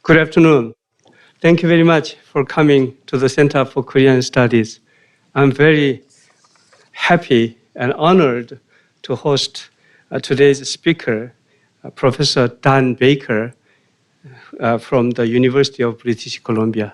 Good afternoon. Thank you very much for coming to the Center for Korean Studies. I'm very happy and honored to host today's speaker, Professor Dan Baker from the University of British Columbia.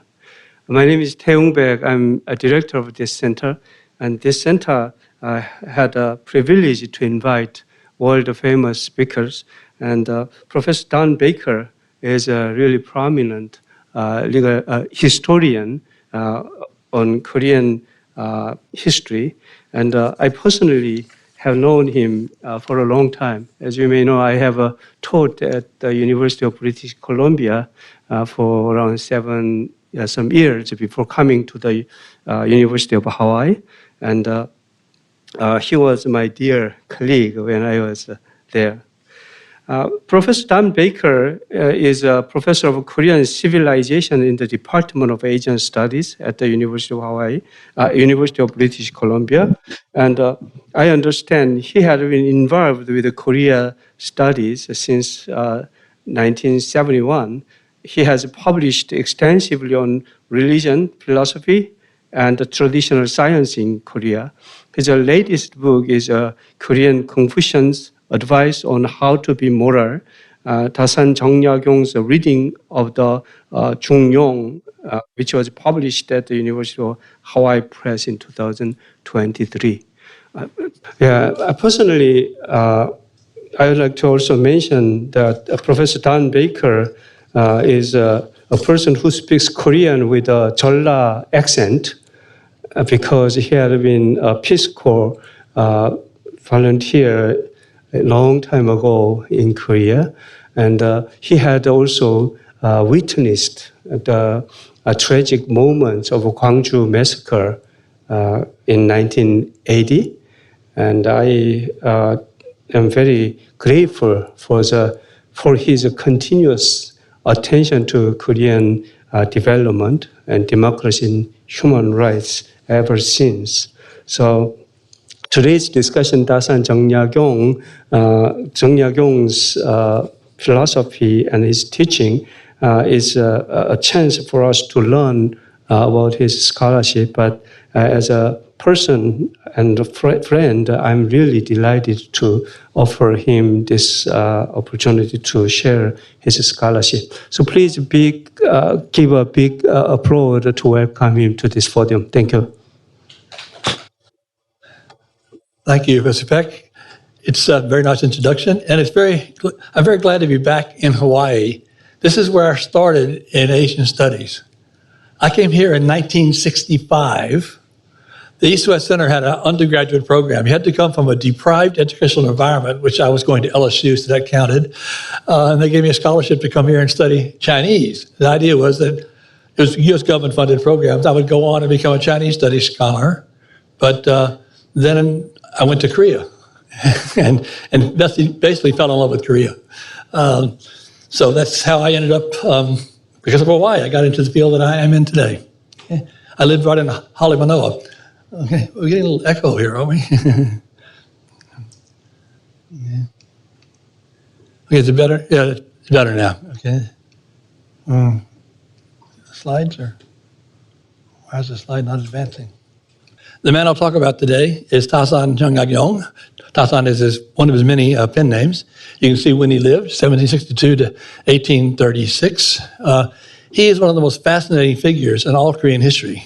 My name is Tae-Young Baek. I'm a director of this center, and this center had a privilege to invite world-famous speakers. And Professor Dan Baker is a really prominent legal historian on Korean history, and I personally have known him for a long time. As you may know, I have taught at the University of British Columbia for around some years before coming to the University of Hawaii, and he was my dear colleague when I was there. Professor Dan Baker is a professor of Korean civilization in the Department of Asian Studies at the University of Hawaii, University of British Columbia. And I understand he had been involved with the Korea studies since 1971. He has published extensively on religion, philosophy, and traditional science in Korea. His latest book is Korean Confucian's Advice on How to Be Moral, Tasan Chォng Yagyong's reading of the Jungyong, which was published at the University of Hawaii Press in 2023. Personally, I would like to also mention that Professor Dan Baker is a person who speaks Korean with a Jeolla accent because he had been a Peace Corps volunteer a long time ago in Korea, and he had also witnessed the tragic moments of Gwangju massacre in 1980, and I am very grateful for his continuous attention to Korean development and democracy and human rights ever since. So today's discussion, Tasan Chォng Yagyong's philosophy and his teaching is a chance for us to learn about his scholarship. But as a person and a friend, I'm really delighted to offer him this opportunity to share his scholarship. So please give a big applause to welcome him to this podium. Thank you. Thank you, Mr. Peck. It's a very nice introduction, and I'm very glad to be back in Hawaii. This is where I started in Asian studies. I came here in 1965. The East-West Center had an undergraduate program. You had to come from a deprived educational environment, which I was going to LSU, so that counted. And they gave me a scholarship to come here and study Chinese. The idea was that it was U.S. government-funded programs. I would go on and become a Chinese studies scholar, but then I went to Korea and basically fell in love with Korea. So that's how I ended up, because of Hawaii, I got into the field that I am in today. Okay. I lived right in Manoa. Okay, we're getting a little echo here, aren't we? Yeah. Okay, is it better? Yeah, it's better now. Okay. Slides, or why is the slide not advancing? The man I'll talk about today is Tasan Chォng Yagyong. Tasan is one of his many pen names. You can see when he lived, 1762 to 1836. He is one of the most fascinating figures in all Korean history.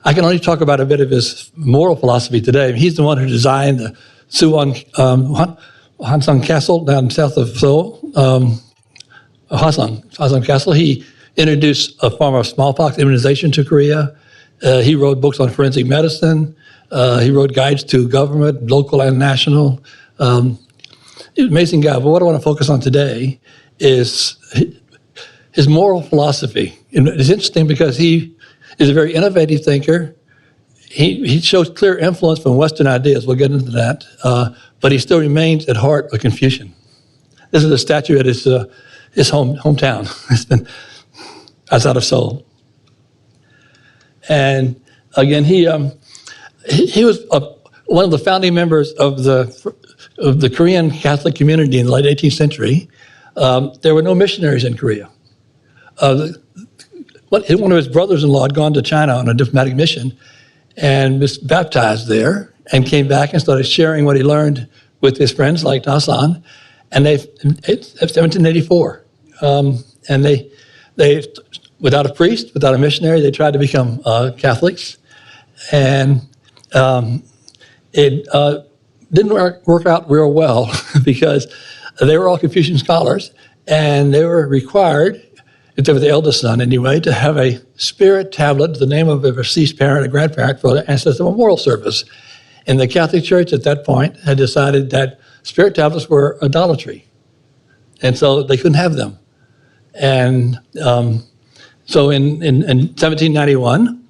I can only talk about a bit of his moral philosophy today. He's the one who designed the Hwansung Castle down south of Seoul. Hwansung Castle. He introduced a form of smallpox immunization to Korea. He wrote books on forensic medicine. He wrote guides to government, local and national. He's an amazing guy. But what I want to focus on today is his moral philosophy. And it's interesting because he is a very innovative thinker. He shows clear influence from Western ideas. We'll get into that. But he still remains at heart a Confucian. This is a statue at his hometown. It's been outside of Seoul. And again, he was one of the founding members of the Korean Catholic community in the late 18th century. There were no missionaries in Korea. one of his brothers-in-law had gone to China on a diplomatic mission and was baptized there and came back and started sharing what he learned with his friends like Tasan. And it's 1784. And they, without a priest, without a missionary, they tried to become Catholics. And it didn't work out real well because they were all Confucian scholars, and they were required, if they were the eldest son anyway, to have a spirit tablet, the name of a deceased parent or grandparent, for the ancestor memorial service. And the Catholic Church at that point had decided that spirit tablets were idolatry, and so they couldn't have them. And so in 1791,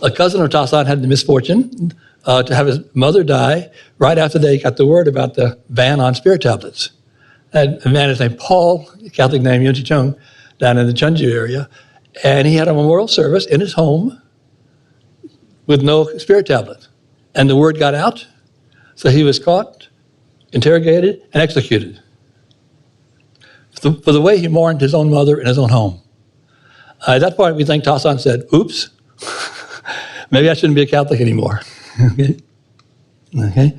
a cousin of Tasan had the misfortune to have his mother die right after they got the word about the ban on spirit tablets. And a man is named Paul, a Catholic name, Yunji Chung, down in the Chunju area, and he had a memorial service in his home with no spirit tablet. And the word got out, so he was caught, interrogated, and executed for the way he mourned his own mother in his own home. At that point, we think Tasan said, oops, maybe I shouldn't be a Catholic anymore. Okay.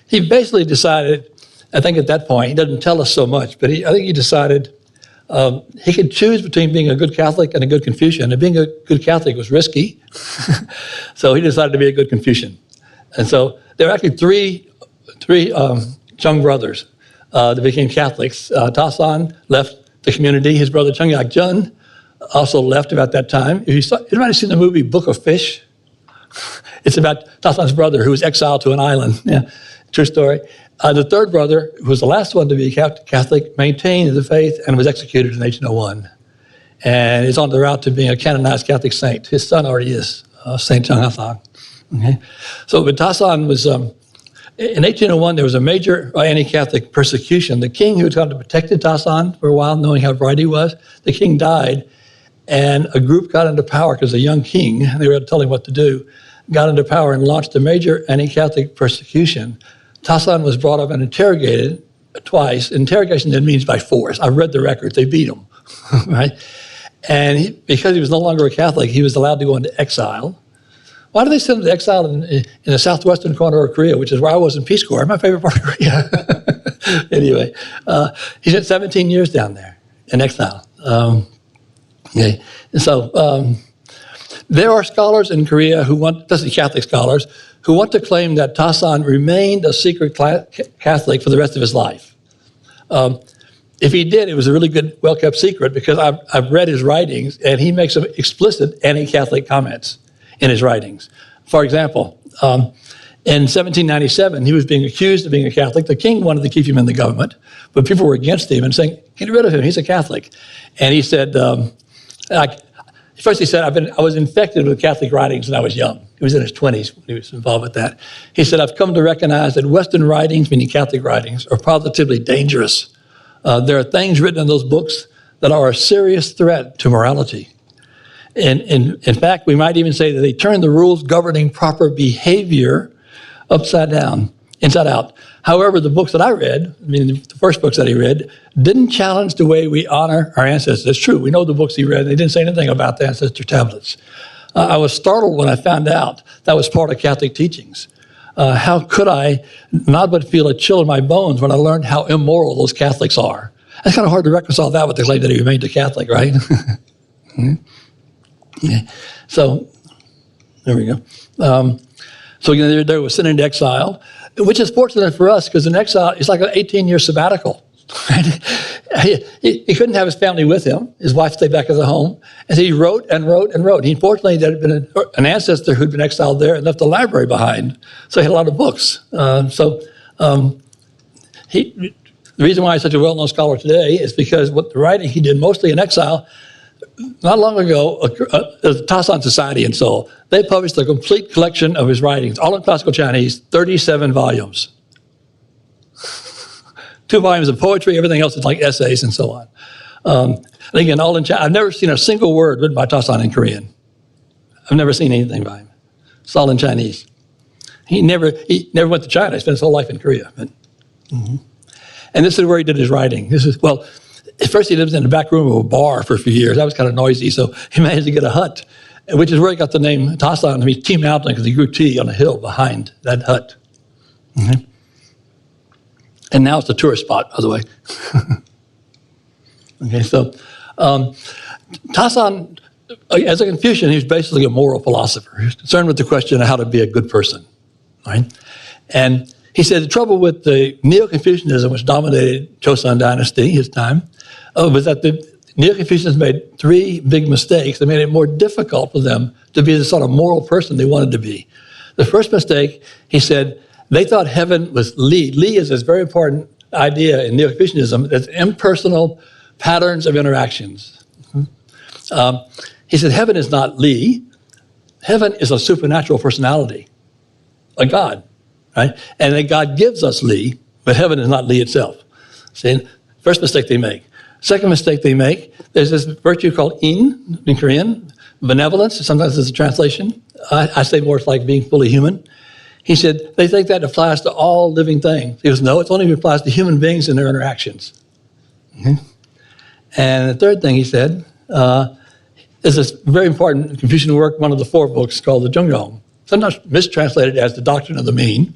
He basically decided, I think at that point, he doesn't tell us so much, but I think he decided he could choose between being a good Catholic and a good Confucian, and being a good Catholic was risky, so he decided to be a good Confucian. And so there were actually three Chong brothers that became Catholics. Tasan left the community. His brother Chォng Yagyong also left about that time. If anybody seen the movie Book of Fish? It's about Tasan's brother who was exiled to an island. Yeah, true story. The third brother, who was the last one to be Catholic, maintained the faith and was executed in 1801. And is on the route to being a canonized Catholic saint. His son already is, Saint Chong Yagyong. Okay. So, but Tasan was, in 1801, there was a major anti-Catholic persecution. The king who had come to protect Tasan for a while, knowing how bright he was, the king died, and a group got into power because a young king, they were telling him what to do, got into power and launched a major anti-Catholic persecution. Tasan was brought up and interrogated twice. Interrogation then means by force. I've read the records. They beat him, right? And because he was no longer a Catholic, he was allowed to go into exile. Why do they send him to exile in the southwestern corner of Korea, which is where I was in Peace Corps, my favorite part of Korea? Anyway, he spent 17 years down there in exile. Okay. And so there are scholars in Korea who want, especially Catholic scholars, who want to claim that Tasan remained a secret Catholic for the rest of his life. If he did, it was a really good, well-kept secret, because I've read his writings, and he makes some explicit anti-Catholic comments in his writings. For example, in 1797, he was being accused of being a Catholic. The king wanted to keep him in the government, but people were against him and saying, get rid of him, he's a Catholic. And he said, first he said, I was infected with Catholic writings when I was young. He was in his 20s when he was involved with that. He said, I've come to recognize that Western writings, meaning Catholic writings, are positively dangerous. There are things written in those books that are a serious threat to morality. And in fact, we might even say that they turn the rules governing proper behavior upside down, inside out. However, the books that I read, the first books that he read, didn't challenge the way we honor our ancestors. It's true, we know the books he read. They didn't say anything about the ancestor tablets. I was startled when I found out that was part of Catholic teachings. How could I not but feel a chill in my bones when I learned how immoral those Catholics are? It's kind of hard to reconcile that with the claim that he remained a Catholic, right? Yeah. So, there we go. So they were sent into exile, which is fortunate for us, because in exile, it's like an 18-year sabbatical. Right? He couldn't have his family with him. His wife stayed back at the home. And so he wrote and wrote and wrote. Fortunately, there had been an ancestor who'd been exiled there and left a library behind. So he had a lot of books. The reason why he's such a well-known scholar today is because what the writing he did mostly in exile. Not long ago, the Tasan Society in Seoul, they published a complete collection of his writings, all in classical Chinese, 37 volumes. 2 volumes of poetry, everything else is like essays and so on. And again, all in Chinese. I've never seen a single word written by Tasan in Korean. I've never seen anything by him. It's all in Chinese. He never went to China. He spent his whole life in Korea. And this is where he did his writing. at first he lived in the back room of a bar for a few years. That was kind of noisy, so he managed to get a hut, which is where he got the name Tasan. I mean, Tea Mountain, because he grew tea on a hill behind that hut. Mm-hmm. And now it's a tourist spot, by the way. Okay, so Tasan, as a Confucian, he was basically a moral philosopher. He was concerned with the question of how to be a good person, right? And he said the trouble with the Neo-Confucianism, which dominated Choson dynasty, his time, was that the Neo-Confucians made three big mistakes that made it more difficult for them to be the sort of moral person they wanted to be. The first mistake, he said, they thought heaven was Li. Li is this very important idea in Neo-Confucianism that's impersonal patterns of interactions. He said heaven is not Li. Heaven is a supernatural personality, a God, right? And that God gives us Li, but heaven is not Li itself. See, first mistake they make. Second mistake they make, there's this virtue called in Korean, benevolence. Sometimes it's a translation. I say more it's like being fully human. He said they think that applies to all living things. He goes, no, it only applies to human beings and their interactions. Mm-hmm. And the third thing he said is this very important Confucian work, one of the 4 books called the Yagyong, sometimes mistranslated as the Doctrine of the Mean.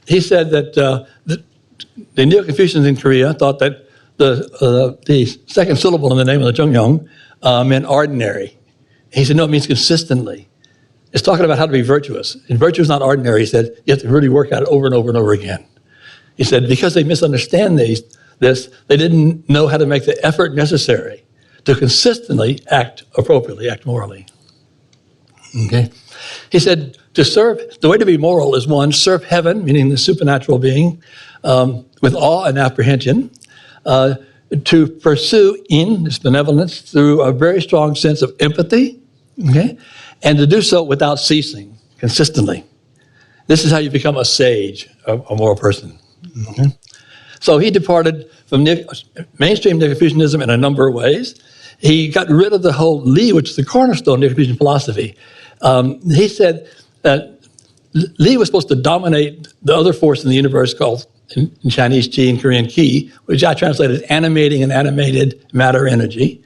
He said that the Neo-Confucians in Korea thought that the second syllable in the name of the Yagyong meant ordinary. He said, no, it means consistently. It's talking about how to be virtuous. And virtue is not ordinary. He said, you have to really work at it over and over and over again. He said, because they misunderstand this, they didn't know how to make the effort necessary to consistently act appropriately, act morally. Okay? He said, the way to be moral is 1, serve heaven, meaning the supernatural being, with awe and apprehension, to pursue this benevolence through a very strong sense of empathy, okay? And to do so without ceasing, consistently. This is how you become a sage, a moral person. Okay? So he departed from mainstream Neo-Confucianism in a number of ways. He got rid of the whole Li, which is the cornerstone of Neo-Confucian philosophy. He said that Li was supposed to dominate the other force in the universe called, in Chinese, Qi and Korean Qi, which I translated as animating and animated matter energy.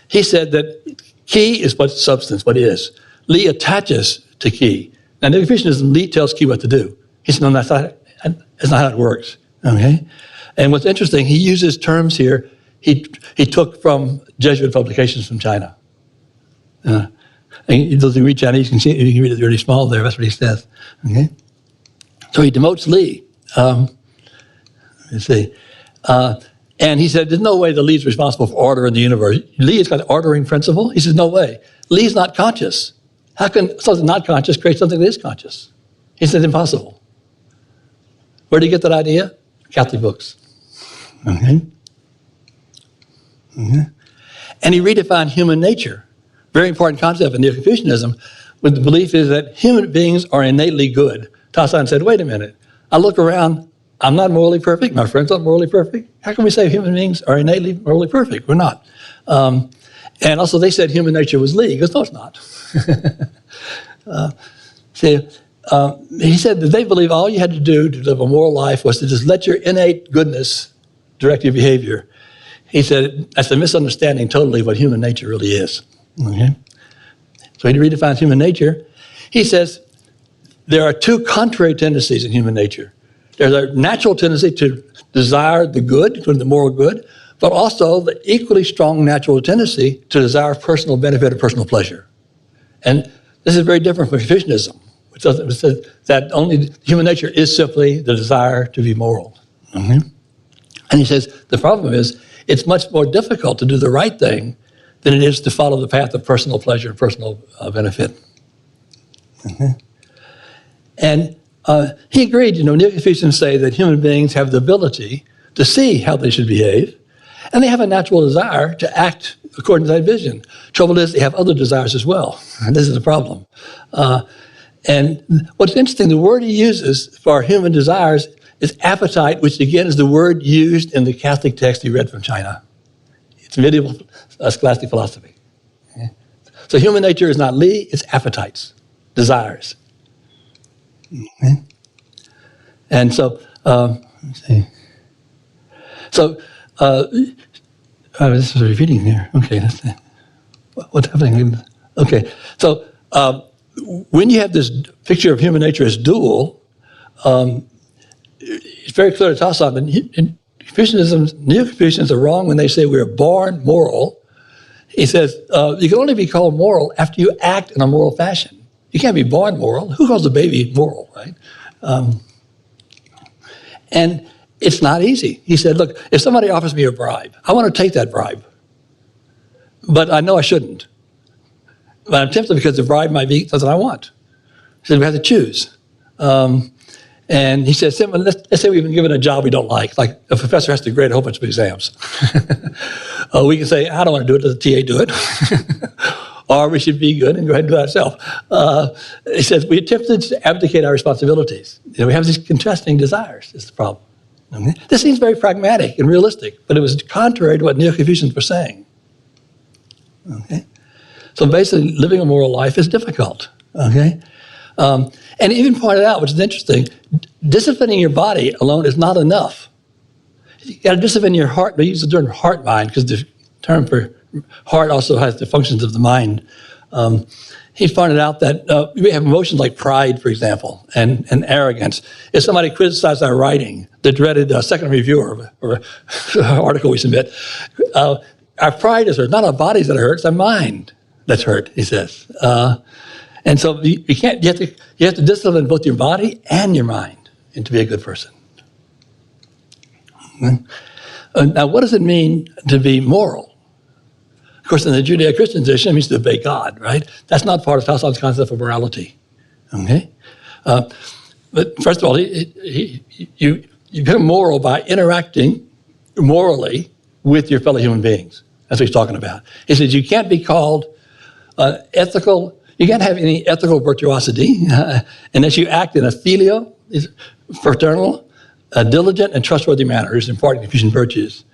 He said that Qi is what substance, what is. Li attaches to Qi. Now, Neo-Confucianism, Li tells Qi what to do. He said, no, that's not how it works. Okay? And what's interesting, he uses terms here he took from Jesuit publications from China. And those who read Chinese, you can read it really small there. That's what he says. Okay? So he demotes Li. Let's see. And he said, there's no way that Li's responsible for order in the universe. Li has got an ordering principle. He says, no way. Li's not conscious. How can something not conscious create something that is conscious? He said, impossible. Where did he get that idea? Catholic books. Okay. Mm-hmm. And he redefined human nature. Very important concept in Neo-Confucianism, but the belief is that human beings are innately good. Tasan said, wait a minute. I look around, I'm not morally perfect, my friends aren't morally perfect. How can we say human beings are innately morally perfect? We're not. And also they said human nature was Li. He goes, no, it's not. He said that they believe all you had to do to live a moral life was to just let your innate goodness direct your behavior. He said that's a misunderstanding totally of what human nature really is. Okay? So he redefines human nature. He says there are 2 contrary tendencies in human nature. There's a natural tendency to desire the good, including the moral good, but also the equally strong natural tendency to desire personal benefit and personal pleasure. And this is very different from Confucianism, which says that only human nature is simply the desire to be moral. Mm-hmm. And he says the problem is it's much more difficult to do the right thing than it is to follow the path of personal pleasure and personal benefit. Mm-hmm. And he agreed, Neo-Confucians say that human beings have the ability to see how they should behave, and they have a natural desire to act according to that vision. Trouble is, they have other desires as well, and this is the problem. And what's interesting, the word he uses for human desires is appetite, which again is the word used in the Catholic text he read from China. It's medieval scholastic philosophy. Okay? So human nature is not Li, it's appetites, desires. Okay? And so, let's see. So This is repeating here. Okay, what's happening? Okay, so when you have this picture of human nature as dual, it's very clear to Tasan that Neo-Confucians are wrong when they say we are born moral. He says you can only be called moral after you act in a moral fashion. You can't be born moral. Who calls a baby moral, right? And it's not easy. He said, look, if somebody offers me a bribe, I want to take that bribe. But I know I shouldn't. But I'm tempted because the bribe might be something I want. He said, we have to choose. And he says, let's say we've been given a job we don't like a professor has to grade a whole bunch of exams. We can say, I don't want to do it, let the TA do it. Or we should be good and go ahead and do it ourselves. He says, we're tempted to abdicate our responsibilities. We have these contrasting desires, is the problem. Okay? This seems very pragmatic and realistic, but it was contrary to what Neo-Confucians were saying. Okay? So basically, living a moral life is difficult. Okay? And he even pointed out, which is interesting, disciplining your body alone is not enough. You got to discipline your heart. They use the term heart-mind because the term for heart also has the functions of the mind. He pointed out that we have emotions like pride, for example, and arrogance. If somebody criticizes our writing, the dreaded second reviewer or article we submit, our pride is hurt. Not our bodies that are hurt, it's our mind that's hurt, he says. And so you have to discipline both your body and your mind and to be a good person. Now, what does it mean to be moral? Of course, in the Judeo-Christian tradition, it means to obey God, right? That's not part of Tasan's concept of morality, okay? But first of all, you become moral by interacting morally with your fellow human beings. That's what he's talking about. He says you can't be called ethical. You can't have any ethical virtuosity unless you act in a filial, fraternal, diligent, and trustworthy manner. These are important Confucian virtues.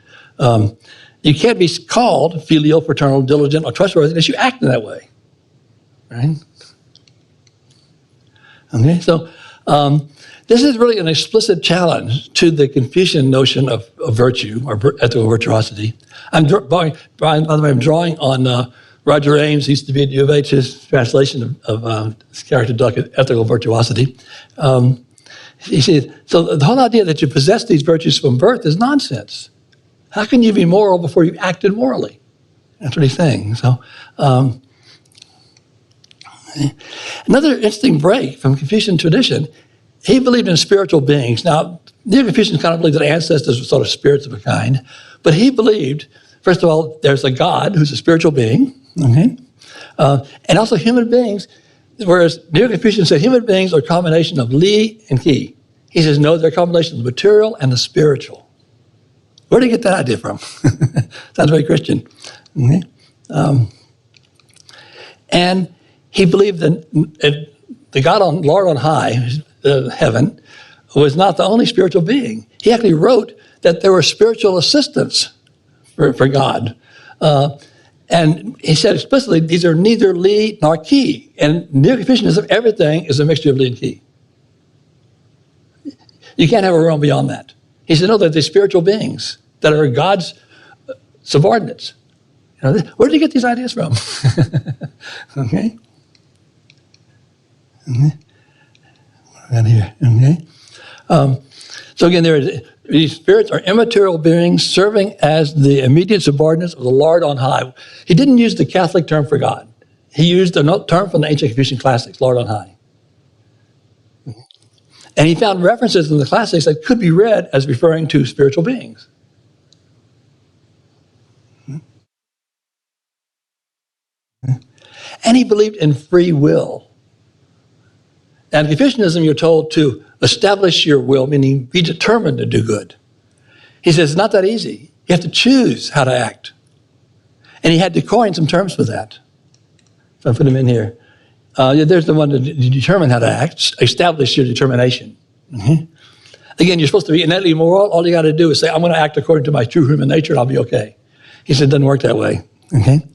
You can't be called filial, fraternal, diligent, or trustworthy unless you act in that way, right? Okay, so this is really an explicit challenge to the Confucian notion of virtue or ethical virtuosity. By the way, I'm drawing on Roger Ames, used to be at U of H, his translation of his character duck, ethical virtuosity. He said, so the whole idea that you possess these virtues from birth is nonsense. How can you be moral before you acted morally? That's what he's saying. So, another interesting break from Confucian tradition, he believed in spiritual beings. Now, Neo-Confucians kind of believed that ancestors were sort of spirits of a kind, but he believed, first of all, there's a God who's a spiritual being, okay? And also human beings, whereas Neo-Confucians said human beings are a combination of Li and Qi. He says, no, they're a combination of the material and the spiritual. Where did he get that idea from? Sounds very Christian. Okay? And he believed that the God Lord on high, heaven, was not the only spiritual being. He actually wrote that there were spiritual assistants for God. And he said explicitly, these are neither Li nor Qi. And Neo-Confucianism, everything is a mixture of Li and Qi. You can't have a realm beyond that. He said, no, they're the spiritual beings that are God's subordinates. Where did he get these ideas from? Okay. Right here. Okay. So again, these spirits are immaterial beings serving as the immediate subordinates of the Lord on high. He didn't use the Catholic term for God. He used a term from the ancient Confucian classics, Lord on high. And he found references in the classics that could be read as referring to spiritual beings. And he believed in free will. And in Confucianism, you're told to establish your will, meaning be determined to do good. He says it's not that easy. You have to choose how to act. And he had to coin some terms for that. So I put them in here. There's the one to determine how to act, establish your determination. Mm-hmm. Again, you're supposed to be innately moral. All you got to do is say, I'm going to act according to my true human nature and I'll be okay. He said it doesn't work that way. Okay?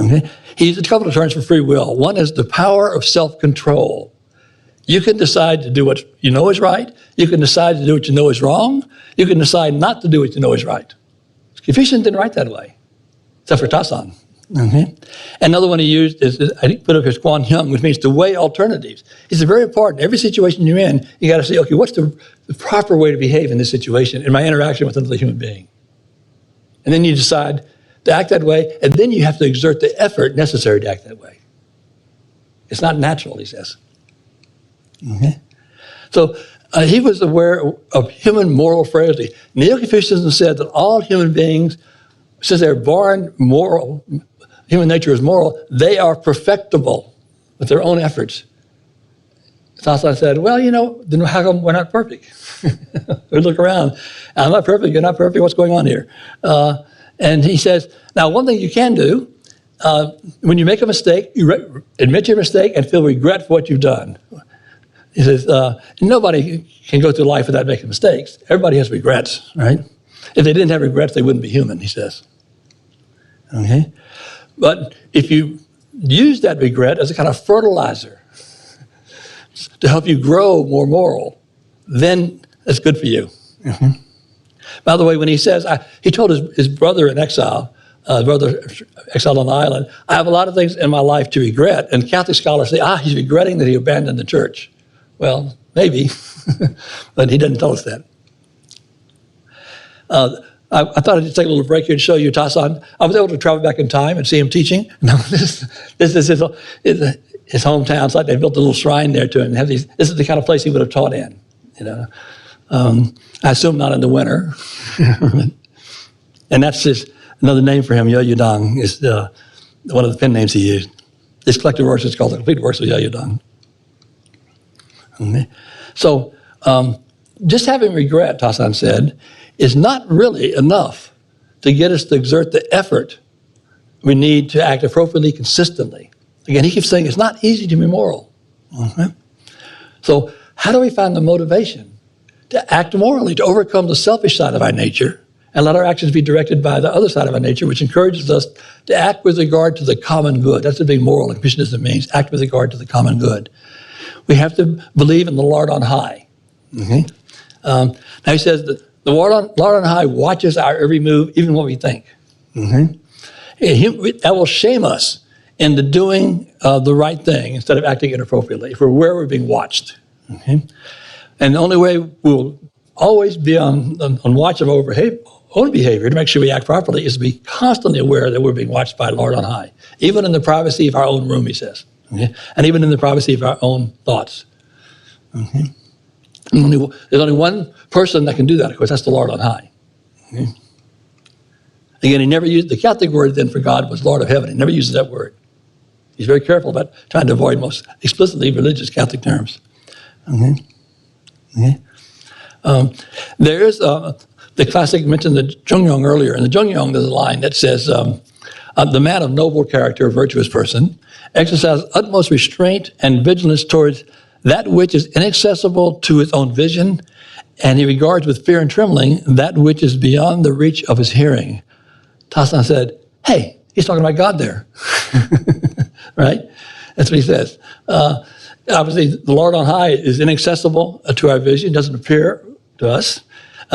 Okay? He used a couple of terms for free will. One is the power of self-control. You can decide to do what you know is right. You can decide to do what you know is wrong. You can decide not to do what you know is right. Confucian didn't write that way, except for Tasan. Okay. Another one he used is, I think, put up as Quan Hyung, which means to weigh alternatives. It's very important. Every situation you're in, you got to say, okay, what's the proper way to behave in this situation, in my interaction with another human being? And then you decide to act that way, and then you have to exert the effort necessary to act that way. It's not natural, he says. Okay. So he was aware of human moral frailty. Neo-Confucianism said that all human beings, since they're born moral, human nature is moral, they are perfectible with their own efforts. Tasan said, well, then how come we're not perfect? We look around. I'm not perfect, you're not perfect, what's going on here? And he says, now one thing you can do, when you make a mistake, you admit your mistake and feel regret for what you've done. He says, nobody can go through life without making mistakes. Everybody has regrets, right? If they didn't have regrets, they wouldn't be human, he says. Okay? But if you use that regret as a kind of fertilizer to help you grow more moral, then it's good for you. Mm-hmm. By the way, when he says, he told his brother in exile, brother exiled on the island, I have a lot of things in my life to regret. And Catholic scholars say, he's regretting that he abandoned the church. Well, maybe, but he didn't tell us that. I thought I'd just take a little break here and show you Tasan. I was able to travel back in time and see him teaching. Now, this is his hometown. It's like they built a little shrine there to him. This is the kind of place he would have taught in. I assume not in the winter. And that's another name for him. Yagyong is one of the pen names he used. His collected works is called the Complete Works of Yagyong. Okay. So just having regret, Tasan said, is not really enough to get us to exert the effort we need to act appropriately, consistently. Again, he keeps saying it's not easy to be moral. Okay. So how do we find the motivation to act morally, to overcome the selfish side of our nature and let our actions be directed by the other side of our nature, which encourages us to act with regard to the common good? That's what being moral in Confucianism means, act with regard to the common good. We have to believe in the Lord on high. Okay? Now he says that the Lord on high watches our every move, even what we think. Mm-hmm. That will shame us into doing the right thing instead of acting inappropriately, if we're aware we're being watched. Okay? And the only way we'll always be on watch of our own behavior to make sure we act properly is to be constantly aware that we're being watched by the Lord on high, even in the privacy of our own room, he says. Okay? And even in the privacy of our own thoughts. Okay? There's only one person that can do that, of course, that's the Lord on high. Okay? Again, he never used, the Catholic word then for God was Lord of heaven. He never uses that word. He's very careful about trying to avoid most explicitly religious Catholic terms. Okay? Okay? There is the classic, mentioned the Chۆng Yagyong earlier. In the Chۆng Yagyong, there's a line that says, the man of noble character, a virtuous person, exercises utmost restraint and vigilance towards that which is inaccessible to his own vision, and he regards with fear and trembling that which is beyond the reach of his hearing. Tasan said, hey, he's talking about God there. Right? That's what he says. Obviously, the Lord on high is inaccessible to our vision, doesn't appear to us.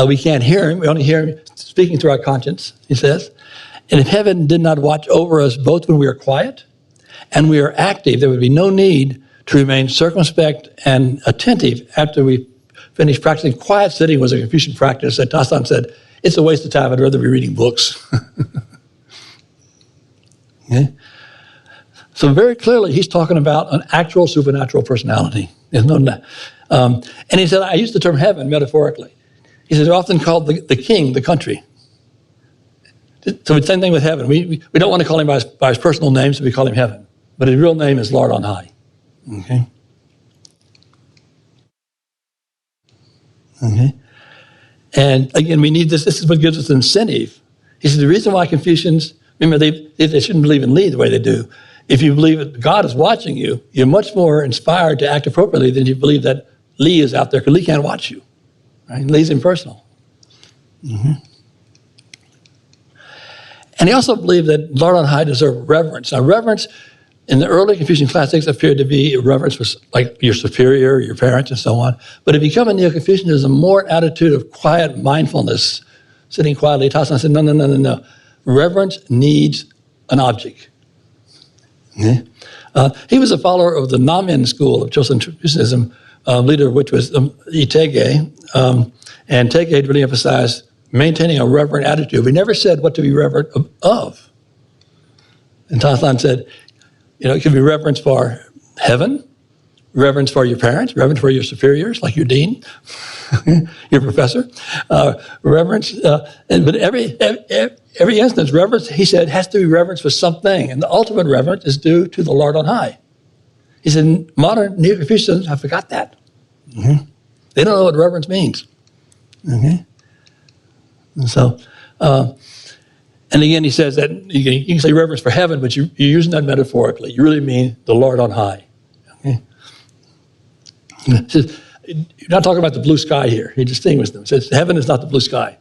We can't hear him. We only hear him speaking through our conscience, he says. And if heaven did not watch over us both when we are quiet and we are active, there would be no need to remain circumspect and attentive after we finish practicing. Quiet sitting was a Confucian practice that Tasan said, it's a waste of time. I'd rather be reading books. Okay? So very clearly, he's talking about an actual supernatural personality. There's no, and he said, I use the term heaven metaphorically. He said, they're often called the king, the country. So it's the same thing with heaven. We don't want to call him by his personal name, so we call him heaven. But his real name is Lord on high. Okay? Okay? And again, we need this. This is what gives us incentive. He said, the reason why Confucians, remember, they shouldn't believe in Li the way they do. If you believe that God is watching you, you're much more inspired to act appropriately than you believe that Li is out there, because Li can't watch you. Right? Li's impersonal. Mm-hmm. And he also believed that Lord on high deserved reverence. Now, reverence In the early Confucian classics appeared to be reverence for like your superior, your parents, and so on. But it became a Neo-Confucianism more an attitude of quiet mindfulness, sitting quietly. Tasan said, no. Reverence needs an object. Okay? He was a follower of the Namian school of Choson Confucianism, leader of which was Itege. And Tege really emphasized maintaining a reverent attitude. We never said what to be reverent of. And Tasan said, it can be reverence for heaven, reverence for your parents, reverence for your superiors, like your dean, your professor, reverence. But every instance, reverence, he said, has to be reverence for something. And the ultimate reverence is due to the Lord on high. He said, modern Neo-Confucians have forgot that. Mm-hmm. They don't know what reverence means. Okay? And so, and again, he says that you can say reverence for heaven, but you're using that metaphorically. You really mean the Lord on high. Okay? He says, you're not talking about the blue sky here. He distinguished them. He says heaven is not the blue sky.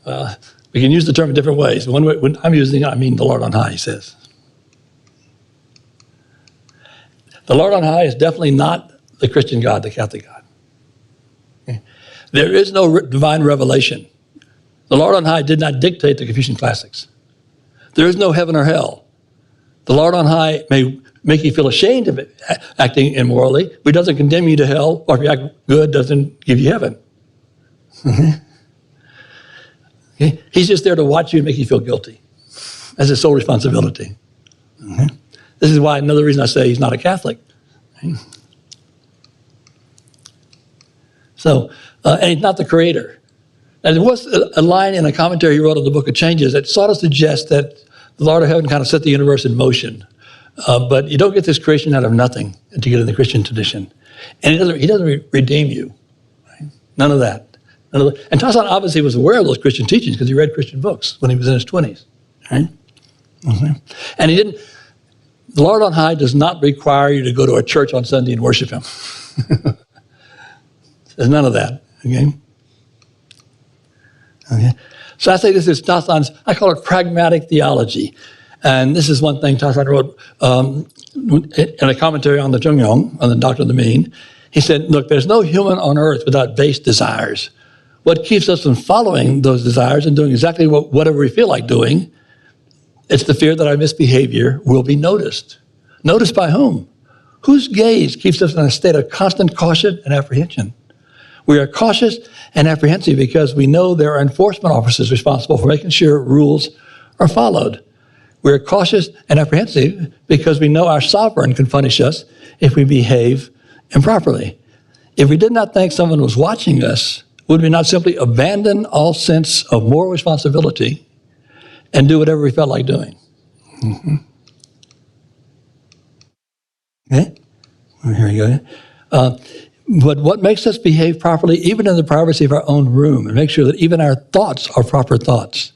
We can use the term in different ways. When I'm using it, I mean the Lord on high, he says. The Lord on high is definitely not the Christian God, the Catholic God. Okay? There is no divine revelation. The Lord on high did not dictate the Confucian classics. There is no heaven or hell. The Lord on high may make you feel ashamed of it, acting immorally, but he doesn't condemn you to hell, or if you act good, doesn't give you heaven. Okay? He's just there to watch you and make you feel guilty. That's his sole responsibility. This is why another reason I say he's not a Catholic. So, and he's not the creator. And there was a line in a commentary he wrote on the Book of Changes that sort of suggests that the Lord of Heaven kind of set the universe in motion. But you don't get this creation out of nothing to get in the Christian tradition. And he doesn't redeem you. Right? None of that. And Tasan obviously was aware of those Christian teachings because he read Christian books when he was in his 20s. Right? Mm-hmm. And the Lord on high does not require you to go to a church on Sunday and worship him. There's none of that. Okay? Okay. So I say this is Tasan's, I call it pragmatic theology. And this is one thing Tasan wrote in a commentary on the Chォng Yagyong, on the Doctrine of the Mean. He said, look, there's no human on earth without base desires. What keeps us from following those desires and doing exactly whatever we feel like doing, it's the fear that our misbehavior will be noticed. Noticed by whom? Whose gaze keeps us in a state of constant caution and apprehension? We are cautious and apprehensive because we know there are enforcement officers responsible for making sure rules are followed. We are cautious and apprehensive because we know our sovereign can punish us if we behave improperly. If we did not think someone was watching us, would we not simply abandon all sense of moral responsibility and do whatever we felt like doing? Mm-hmm. Okay? Well, here we go. But what makes us behave properly, even in the privacy of our own room, and make sure that even our thoughts are proper thoughts?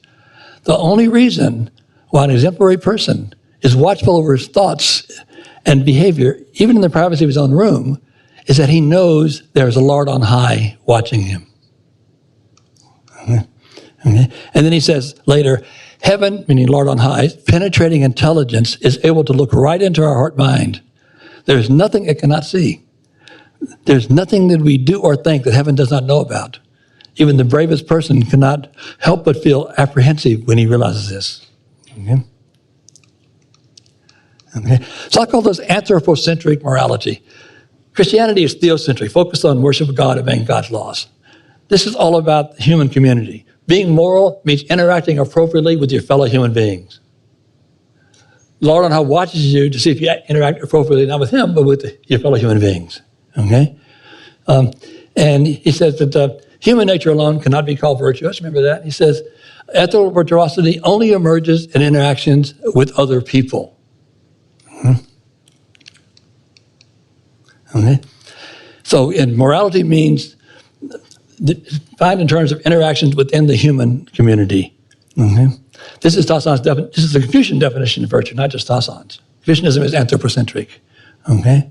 The only reason why an exemplary person is watchful over his thoughts and behavior, even in the privacy of his own room, is that he knows there is a Lord on high watching him. Okay. And then he says later, heaven, meaning Lord on high, penetrating intelligence is able to look right into our heart mind. There is nothing it cannot see. There's nothing that we do or think that heaven does not know about. Even the bravest person cannot help but feel apprehensive when he realizes this. Okay? Okay. So I call this anthropocentric morality. Christianity is theocentric, focused on worship of God, obeying God's laws. This is all about the human community. Being moral means interacting appropriately with your fellow human beings. Lord on high watches you to see if you interact appropriately, not with him, but with your fellow human beings. Okay? And he says that human nature alone cannot be called virtuous. Remember that? He says, ethical virtuosity only emerges in interactions with other people. Okay? So, morality means defined in terms of interactions within the human community. Okay? This is the Confucian definition of virtue, not just Tasan's. Confucianism is anthropocentric. Okay?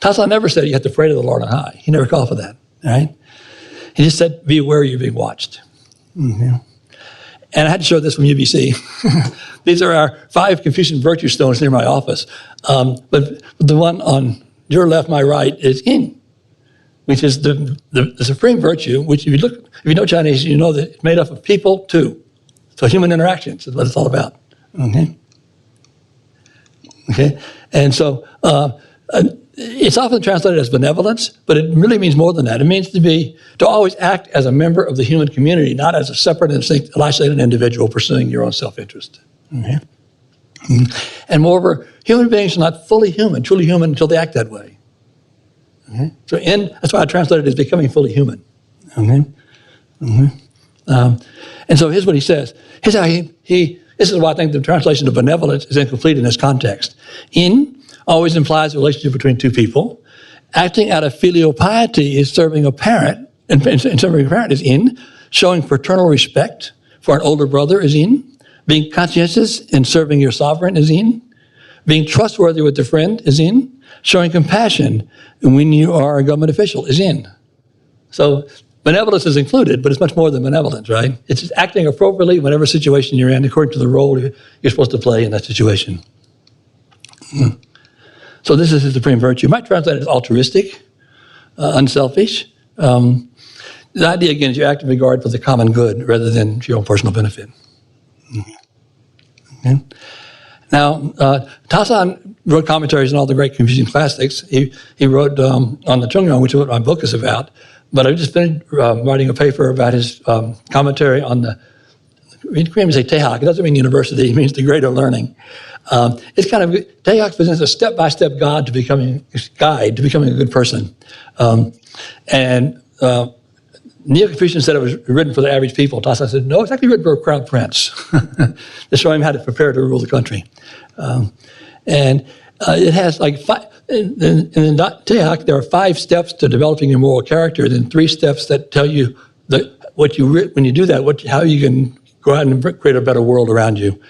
Tasan never said you have to pray to the Lord on high. He never called for that. Right? He just said, be aware you're being watched. Okay? And I had to show this from UBC. These are our 5 Confucian virtue stones near my office. But the one on your left, my right, is in, which is the supreme virtue, which if you know Chinese, you know that it's made up of people too. So human interactions is what it's all about. Okay? And so it's often translated as benevolence, but it really means more than that. It means to always act as a member of the human community, not as a separate and isolated individual pursuing your own self-interest. Okay? And moreover, human beings are not fully human, truly human, until they act that way. Okay? So that's why I translated it as becoming fully human. Okay? And so here's what he says. Here's how this is why I think the translation of benevolence is incomplete in this context. In always implies a relationship between 2 people. Acting out of filial piety is serving a parent, and serving a parent is in. Showing paternal respect for an older brother is in. Being conscientious in serving your sovereign is in. Being trustworthy with a friend is in. Showing compassion when you are a government official is in. So benevolence is included, but it's much more than benevolence, right? It's just acting appropriately in whatever situation you're in, according to the role you're supposed to play in that situation. So this is his supreme virtue. You might translate it as altruistic, unselfish. The idea, again, is you act in regard for the common good rather than your own personal benefit. Okay. Now, Tasan wrote commentaries on all the great Confucian classics. He wrote on the Chong Yagyong, which is what my book is about. But I just finished writing a paper about his commentary on in Korean we say Taehak. It doesn't mean university. It means the greater learning. It's kind of Taehak presents a step-by-step guide to becoming a good person. Neo-Confucian said it was written for the average people. Tasan said, no, it's actually written for a crown prince to show him how to prepare to rule the country. It has like in the Taehak, there are 5 steps to developing your moral character, then 3 steps that tell you when you do that, how you can go out and create a better world around you.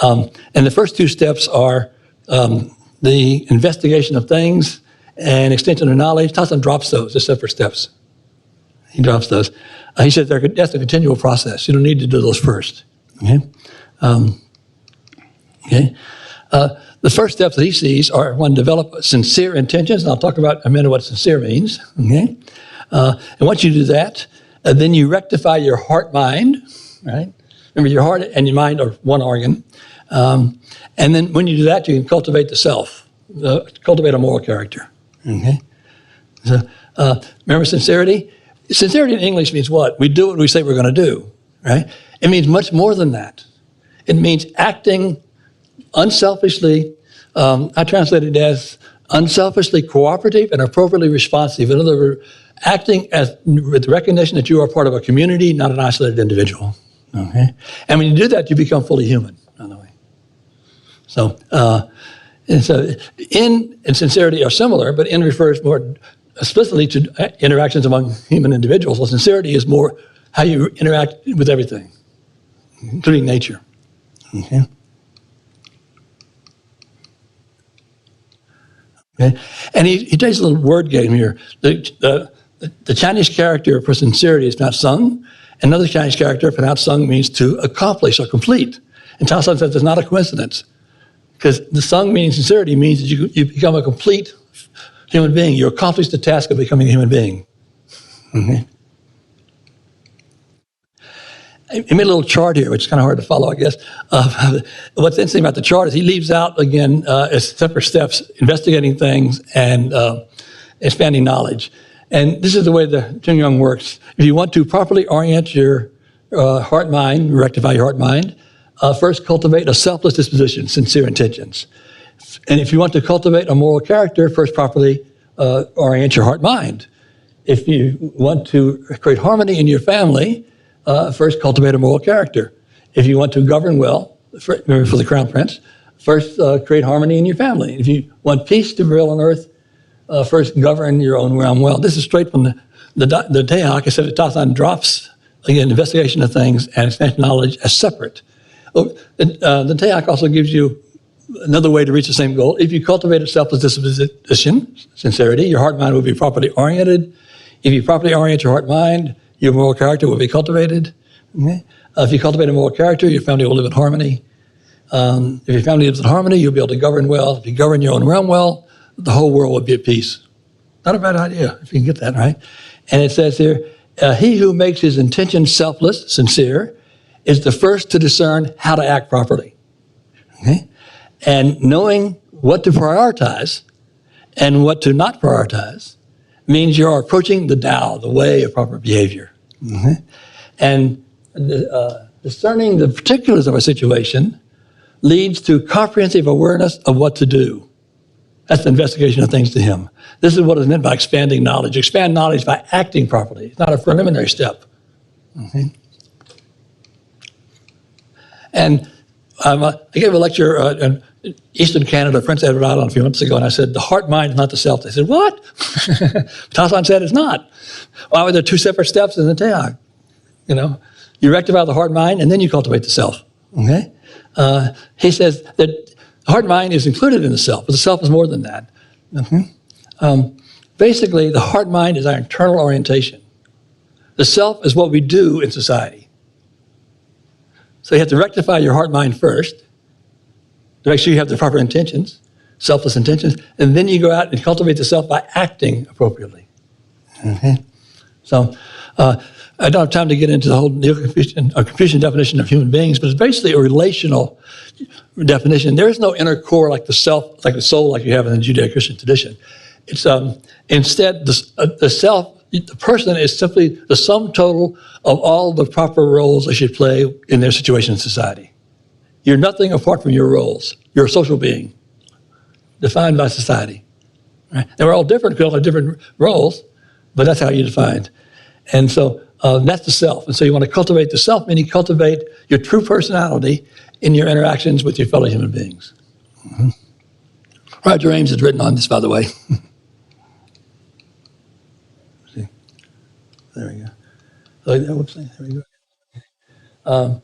And the first 2 steps are the investigation of things and extension of knowledge. Tasan drops those as separate steps. He drops those. He says that's a continual process. You don't need to do those first. Okay. The first steps that he sees are, 1, develop sincere intentions, and I'll talk about in a minute what sincere means. Okay. And once you do that, then you rectify your heart-mind, right? Remember, your heart and your mind are one organ. And then when you do that, you can cultivate the self, cultivate a moral character. Okay. So, remember sincerity? Sincerity in English means what? We do what we say we're going to do, right? It means much more than that. It means acting unselfishly. I translate it as unselfishly cooperative and appropriately responsive. In other words, acting with recognition that you are part of a community, not an isolated individual. Okay, and when you do that, you become fully human. By the way, so in and sincerity are similar, but in refers more explicitly to interactions among human individuals. So sincerity is more how you interact with everything, including nature. Okay. Okay. And he takes a little word game here. The Chinese character for sincerity is not sung. Another Chinese character for not sung means to accomplish or complete. And Tasan says it's not a coincidence, because the sung meaning sincerity means that you become a complete human being. You accomplish the task of becoming a human being. Mm-hmm. He made a little chart here, which is kind of hard to follow, I guess. What's interesting about the chart is he leaves out, again, as separate steps, investigating things and expanding knowledge. And this is the way the Chong Yagyong works. If you want to properly orient your heart-mind, rectify your heart-mind, first cultivate a selfless disposition, sincere intentions. And if you want to cultivate a moral character, first properly orient your heart-mind. If you want to create harmony in your family, first cultivate a moral character. If you want to govern well, for the crown prince, first create harmony in your family. If you want peace to prevail on earth, first govern your own realm well. This is straight from the Taehak. I said that Tasan drops, again, investigation of things and extension knowledge as separate. The Taehak also gives you another way to reach the same goal. If you cultivate a selfless disposition, sincerity, your heart-mind will be properly oriented. If you properly orient your heart-mind, your moral character will be cultivated. Okay? If you cultivate a moral character, your family will live in harmony. If your family lives in harmony, you'll be able to govern well. If you govern your own realm well, the whole world will be at peace. Not a bad idea, if you can get that, right? And it says here, he who makes his intentions selfless, sincere, is the first to discern how to act properly. Okay? And knowing what to prioritize and what to not prioritize means you're approaching the Tao, the way of proper behavior. Mm-hmm. And discerning the particulars of a situation leads to comprehensive awareness of what to do. That's the investigation of things to him. This is what is meant by expanding knowledge. Expand knowledge by acting properly. It's not a preliminary step. Mm-hmm. And I gave a lecture in Eastern Canada, Prince Edward Island, a few months ago, and I said, the heart mind is not the self. They said, what? Tasan said it's not. Why were there two separate steps in the Teog? You know, you rectify the heart mind, and then you cultivate the self. Okay? He says that the heart mind is included in the self, but the self is more than that. Mm-hmm. Basically, the heart mind is our internal orientation. The self is what we do in society. So you have to rectify your heart mind first to make sure you have the proper intentions, selfless intentions, and then you go out and cultivate the self by acting appropriately. Mm-hmm. So I don't have time to get into the whole Neo-Confucian or Confucian definition of human beings, but it's basically a relational definition. There is no inner core like the self, like the soul, like you have in the Judeo-Christian tradition. It's instead the self. The person is simply the sum total of all the proper roles they should play in their situation in society. You're nothing apart from your roles. You're a social being, defined by society. Right? And we're all different, we all have different roles, but that's how you're defined. And so that's the self. And so you want to cultivate the self, meaning cultivate your true personality in your interactions with your fellow human beings. Mm-hmm. Roger Ames has written on this, by the way. There we go. Whoops, there we go.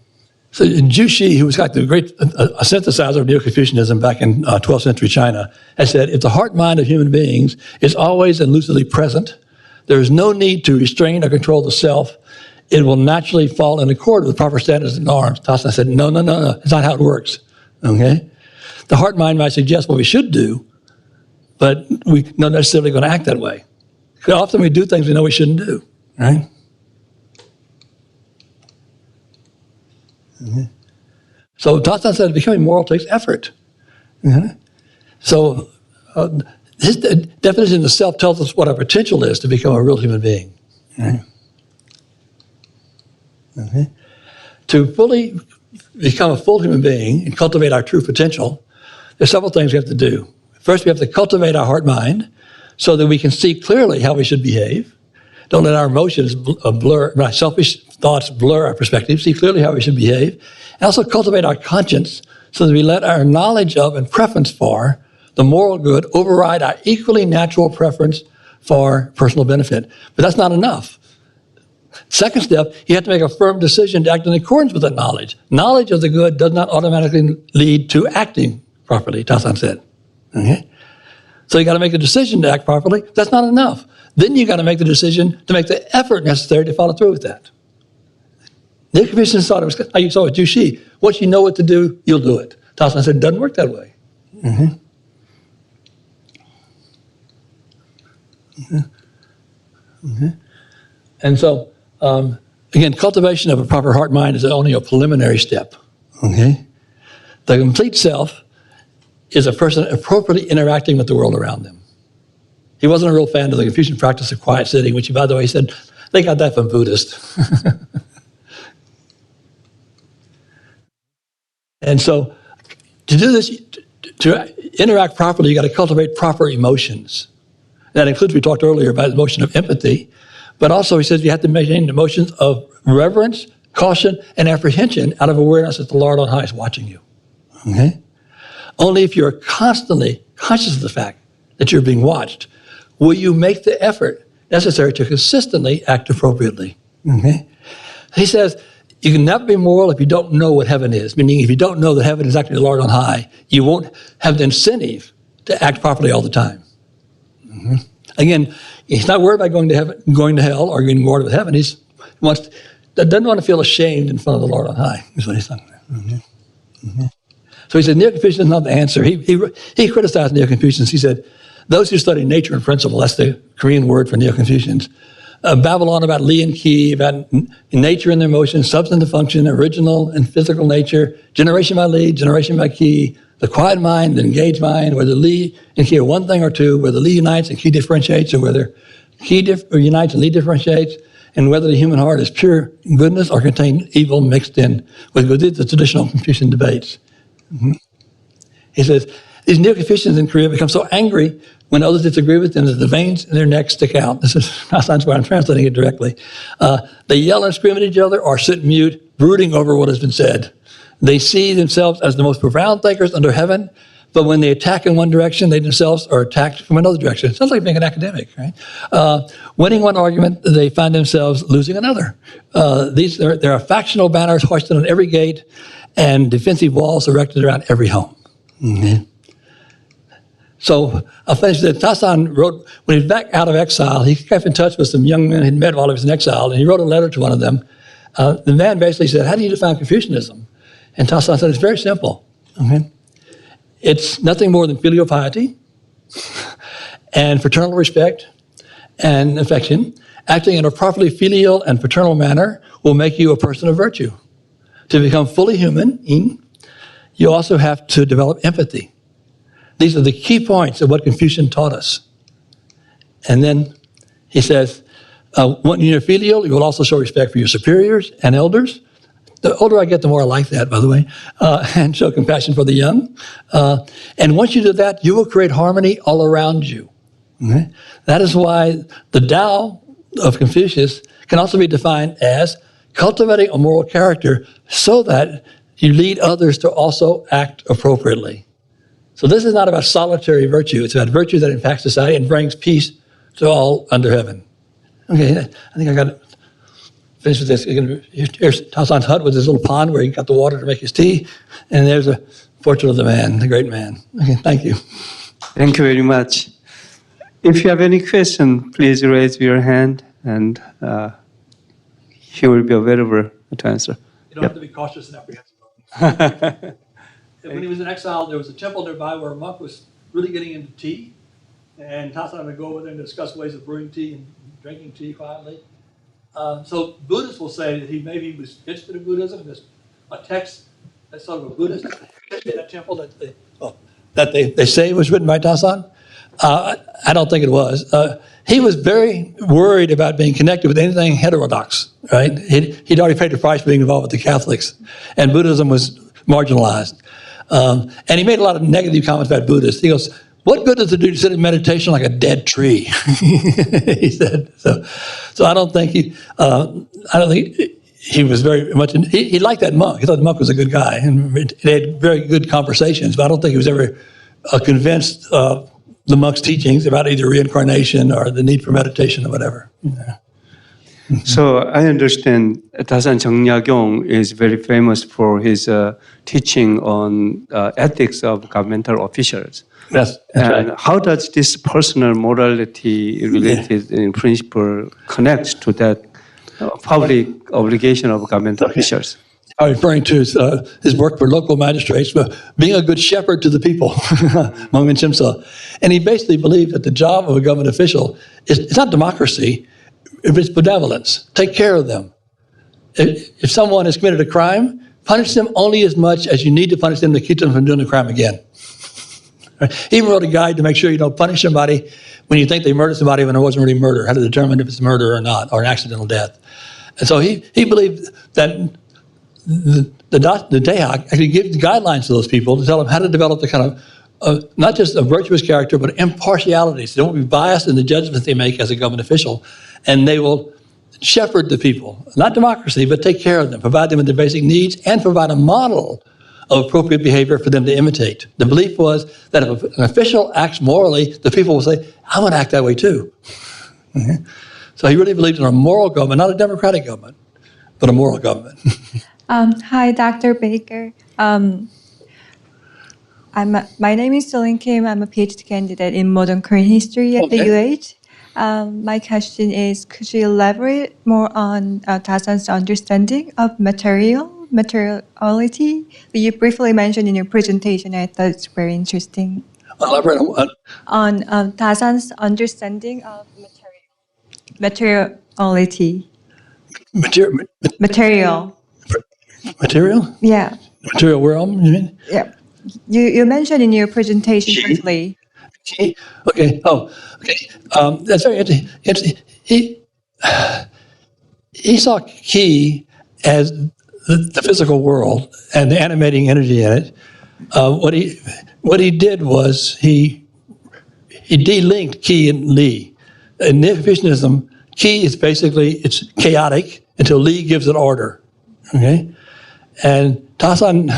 So Zhu Xi, who was like the great a synthesizer of Neo-Confucianism back in 12th century China, has said, if the heart mind of human beings is always and lucidly present, there is no need to restrain or control the self. It will naturally fall in accord with proper standards and norms. Tasan said, no. It's not how it works. Okay? The heart mind might suggest what we should do, but we're not necessarily going to act that way. Because often we do things we know we shouldn't do. Right? Mm-hmm. So Tasan said becoming moral takes effort. Mm-hmm. So his definition of self tells us what our potential is to become a real human being. Right? Mm-hmm. To fully become a full human being and cultivate our true potential, there's several things we have to do. First, we have to cultivate our heart mind so that we can see clearly how we should behave. Don't let our emotions blur, our selfish thoughts blur our perspective. See clearly how we should behave. And also cultivate our conscience so that we let our knowledge of and preference for the moral good override our equally natural preference for personal benefit. But that's not enough. Second step, you have to make a firm decision to act in accordance with that knowledge. Knowledge of the good does not automatically lead to acting properly, Tasan said. Okay? So you got to make a decision to act properly. That's not enough. Then you got to make the decision to make the effort necessary to follow through with that. Neo-Confucian thought it was like you saw with Zhu Xi. Once you know what to do, you'll do it. Tasan said it doesn't work that way. Mm-hmm. Mm-hmm. Mm-hmm. And so, again, cultivation of a proper heart mind is only a preliminary step. Okay? The complete self is a person appropriately interacting with the world around them. He wasn't a real fan of the Confucian practice of quiet sitting, which, by the way, he said they got that from Buddhists. And so to do this, to interact properly, you got to cultivate proper emotions. That includes, we talked earlier about the emotion of empathy, but also he says you have to maintain emotions of reverence, caution, and apprehension out of awareness that the Lord on high is watching you. Okay? Only if you're constantly conscious of the fact that you're being watched will you make the effort necessary to consistently act appropriately. Okay? He says, you can never be moral if you don't know what heaven is, meaning if you don't know that heaven is actually the Lord on high, you won't have the incentive to act properly all the time. Again, he's not worried about going to hell or getting rewarded with heaven. He wants that doesn't want to feel ashamed in front of the Lord on high. Is what he's saying. So he said, Neo-Confucian is not the answer. He criticized Neo-Confucians. He said, those who study nature and principle, that's the Korean word for Neo-Confucians, babble on about Li and Qi, about nature and their motions, substantive function, original and physical nature, generation by Li, generation by Qi, the quiet mind, the engaged mind, whether Li and Qi are one thing or two, whether Li unites and Qi differentiates, or whether Qi unites and Li differentiates, and whether the human heart is pure goodness or contain evil mixed in with the traditional Confucian debates. He says, these Neo-Confucians in Korea become so angry when others disagree with them that the veins in their necks stick out. This is Tasan's why I'm translating it directly. They yell and scream at each other or sit mute, brooding over what has been said. They see themselves as the most profound thinkers under heaven, but when they attack in one direction, they themselves are attacked from another direction. It sounds like being an academic, right? Winning one argument, they find themselves losing another. There are factional banners hoisted on every gate and defensive walls erected around every home. Mm-hmm. So I'll finish that. Tasan wrote, when he was back out of exile, he kept in touch with some young men he'd met while he was in exile, and he wrote a letter to one of them. The man basically said, how do you define Confucianism? And Tasan said, it's very simple. Okay? It's nothing more than filial piety and fraternal respect and affection. Acting in a properly filial and fraternal manner will make you a person of virtue. To become fully human, you also have to develop empathy. These are the key points of what Confucian taught us. And then he says, when you're filial, you will also show respect for your superiors and elders. The older I get, the more I like that, by the way, and show compassion for the young. And once you do that, you will create harmony all around you. Okay? That is why the Tao of Confucius can also be defined as cultivating a moral character so that you lead others to also act appropriately. So this is not about solitary virtue. It's about virtue that impacts society and brings peace to all under heaven. Okay, I think I got to finish with this. Here's Tasan's hut with his little pond where he got the water to make his tea. And there's a portrait of the man, the great man. Okay, thank you. Thank you very much. If you have any question, please raise your hand and he will be available to answer. You don't have to be cautious and apprehensive. When he was in exile, there was a temple nearby where a monk was really getting into tea. And Tasan would go over there and discuss ways of brewing tea and drinking tea quietly. So Buddhists will say that he maybe was interested in Buddhism. There's a text that's sort of a Buddhist in that temple that they say was written by Tasan. I don't think it was. He was very worried about being connected with anything heterodox, right? He'd already paid the price for being involved with the Catholics, and Buddhism was marginalized. And he made a lot of negative comments about Buddhists. He goes, what good does it do to sit in meditation like a dead tree? He said. So I don't think he was very much, he liked that monk. He thought the monk was a good guy, and they had very good conversations, but I don't think he was ever convinced of the monk's teachings about either reincarnation or the need for meditation or whatever. Yeah. So I understand Tasan Chォng Yagyong is very famous for his teaching on ethics of governmental officials. That's and right. How does this personal morality related in principle connect to that public obligation of governmental officials? I'm referring to his work for local magistrates, but being a good shepherd to the people, Mongmin Chimsa. And he basically believed that the job of a government official is not democracy, it's benevolence. Take care of them. If someone has committed a crime, punish them only as much as you need to punish them to keep them from doing the crime again. Right? He even wrote a guide to make sure you don't punish somebody when you think they murdered somebody when it wasn't really murder, how to determine if it's murder or not, or an accidental death. And so he believed that the Dehak actually gives guidelines to those people to tell them how to develop the kind of, not just a virtuous character, but impartiality. So they won't be biased in the judgments they make as a government official. And they will shepherd the people, not democracy, but take care of them, provide them with their basic needs, and provide a model of appropriate behavior for them to imitate. The belief was that if an official acts morally, the people will say, I want to act that way too. Mm-hmm. So he really believed in a moral government, not a democratic government, but a moral government. Hi, Dr. Baker. My name is Celine Kim. I'm a PhD candidate in modern Korean history at the UH. My question is, could you elaborate more on Tasan's understanding of materiality? You briefly mentioned in your presentation. I thought it's very interesting. Elaborate on what? On Tasan's understanding of materiality. Material. Material? Yeah. Material realm, you mean? Yeah. You mentioned in your presentation briefly. Key? Okay. Oh, okay. That's very interesting. He saw Ki as the physical world and the animating energy in it. What he did was he delinked Ki and Li. In Neo-Confucianism, Ki is basically it's chaotic until Li gives it order. Okay, and Tasan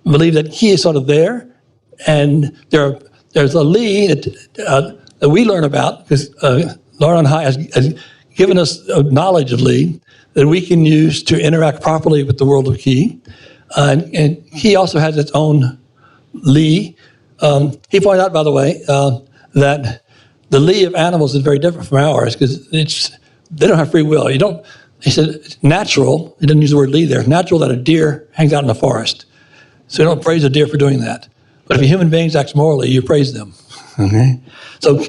believed that Ki is sort of there, and there's a Li that we learn about because Lord on High has given us knowledge of Li that we can use to interact properly with the world of Ki. And Ki also has its own Li. He pointed out, by the way, that the Li of animals is very different from ours because they don't have free will. He said it's natural. He didn't use the word Li there. It's natural that a deer hangs out in the forest. So you don't praise a deer for doing that. But if a human being acts morally, you praise them. Okay. So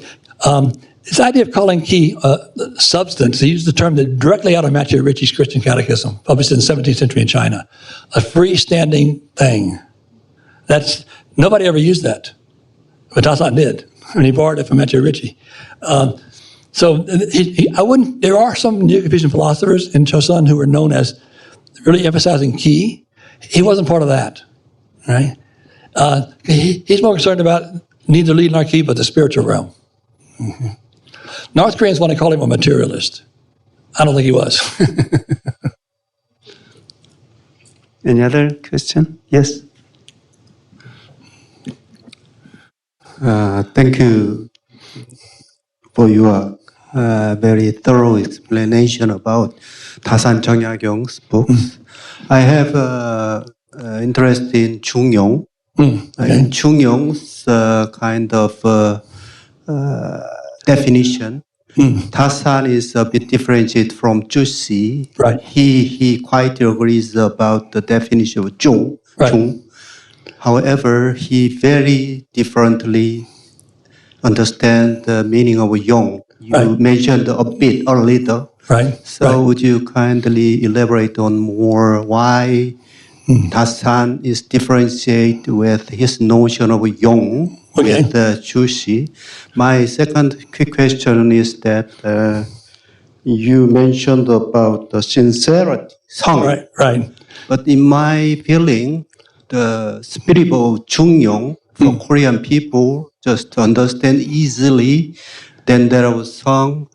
this idea of calling Ki substance, he used the term that directly out of Matthew Ritchie's Christian Catechism, published in the 17th century in China, a freestanding thing. Nobody ever used that, but Tasan did, and he borrowed it from Matthew Ritchie. There are some Neo-Confucian philosophers in Choson who are known as really emphasizing Ki. He wasn't part of that, right? He's more concerned about neither Li nor Ki, but the spiritual realm. Mm-hmm. North Koreans want to call him a materialist. I don't think he was. Any other question? Yes. Thank you for your very thorough explanation about Tasan Chォng Yagyong's books. I have interest in Chûng Okay. In Chûng Yong's kind of definition. Tasan is a bit differentiated from Jushi. Right. He quite agrees about the definition of Zhong. Right. However, he very differently understands the meaning of Yong. You mentioned a bit, a little. Right. So would you kindly elaborate on more why Tasan is differentiated with his notion of Yong with Jushi? My second quick question is that you mentioned about the sincerity, Song. Right. But in my feeling, the spirit of Chungyong for Korean people just to understand easily, then there was Song,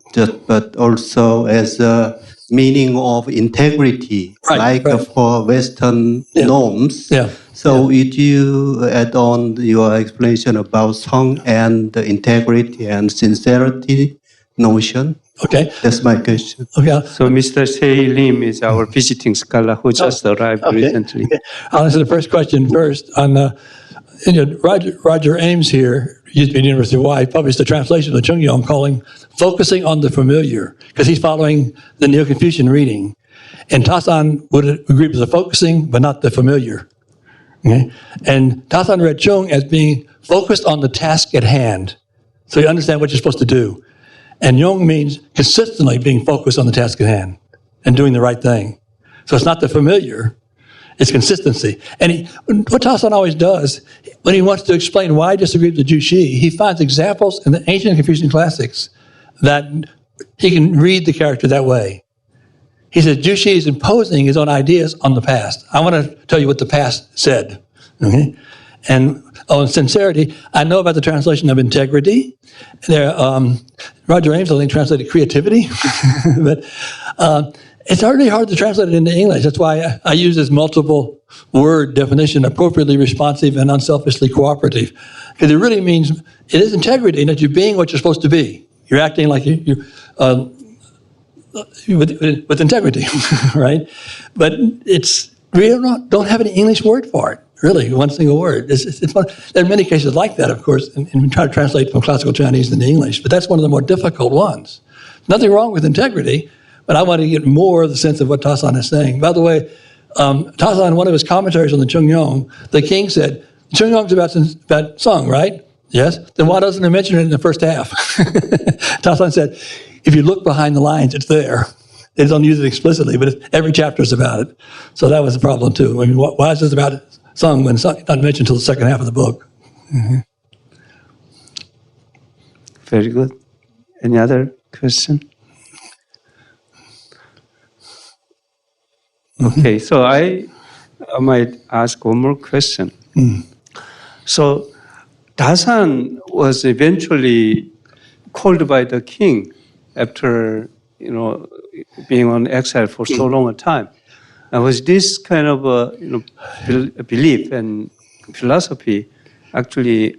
but also as a meaning of integrity, for Western norms. Yeah. So would you add on your explanation about Song and the integrity and sincerity notion? Okay. That's my question. Okay. So Mr. Sei Lim is our visiting scholar who just arrived recently. Okay. I'll answer the first question first. Roger Ames here, used to be at the University of Hawaii, published a translation of Chûng Yagyong focusing on the familiar, because he's following the Neo-Confucian reading. And Tasan would agree with the focusing, but not the familiar. Okay? And Tasan read Chûng as being focused on the task at hand. So you understand what you're supposed to do. And Yong means consistently being focused on the task at hand and doing the right thing. So it's not the familiar, it's consistency. And what Tasan always does, when he wants to explain why he disagrees with Jushi, he finds examples in the ancient Confucian classics that he can read the character that way. He says Jushi is imposing his own ideas on the past. I want to tell you what the past said. Okay? And on sincerity, I know about the translation of integrity. Roger Ames, I think, translated creativity. But it's really hard to translate it into English. That's why I use this multiple word definition, appropriately responsive and unselfishly cooperative. Because it really means, it is integrity, that you're being what you're supposed to be. You're acting like you with integrity, right? But we don't have any English word for it. really, one single word. It's fun. There are many cases like that, of course, and we try to translate from classical Chinese into English, but that's one of the more difficult ones. Nothing wrong with integrity, but I want to get more of the sense of what Tasan is saying. By the way, Tasan, in one of his commentaries on the Chong Yagyong, the king said, Chong Yagyong's about song, right? Yes. Then why doesn't it mention it in the first half? Tasan said, if you look behind the lines, it's there. They don't use it explicitly, but every chapter is about it. So that was the problem too. I mean, why is this about song when it's not mentioned until the second half of the book? Mm-hmm. Very good. Any other question? Okay, so I might ask one more question. So Tasan was eventually called by the king after being on exile for so long a time. And was this kind of belief and philosophy actually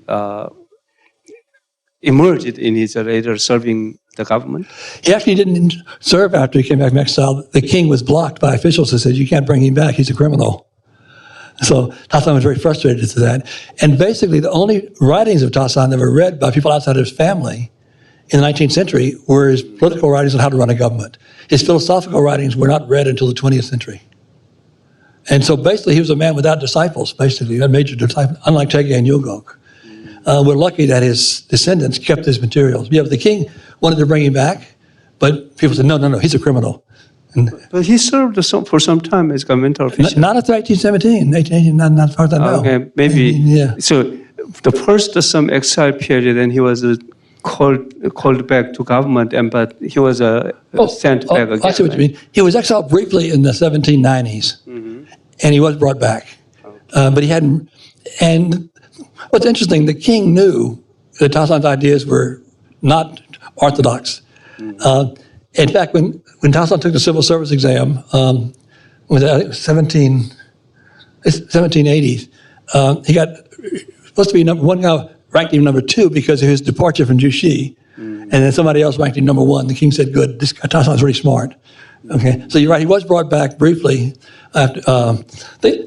emerged in his later serving the government? He actually didn't serve after he came back from exile. The king was blocked by officials who said, you can't bring him back, he's a criminal. So Tasan was very frustrated to that. And basically the only writings of Tasan that were read by people outside of his family in the 19th century were his political writings on how to run a government. His philosophical writings were not read until the 20th century. And so basically he was a man without disciples, basically, a major disciple, unlike Tasan Chォng Yagyong. We're lucky that his descendants kept his materials. Yeah, but the king wanted to bring him back, but people said, no, he's a criminal. But he served for some time as governmental official. Not after 1817, 1818, not as far as I know. Okay, maybe. Yeah. So the first some exile period, and he was called back to government, but he was sent back again. I see what you mean. He was exiled briefly in the 1790s, and he was brought back. But he hadn't. And what's interesting, the king knew that Tasan's ideas were not orthodox. In fact, when Tasan took the civil service exam, was it 1780s, he got supposed to be one guy ranked him number 2 because of his departure from Jushi, and then somebody else ranked him number 1. The king said, "Good, this Tasan's really smart." Okay, so you're right. He was brought back briefly. After,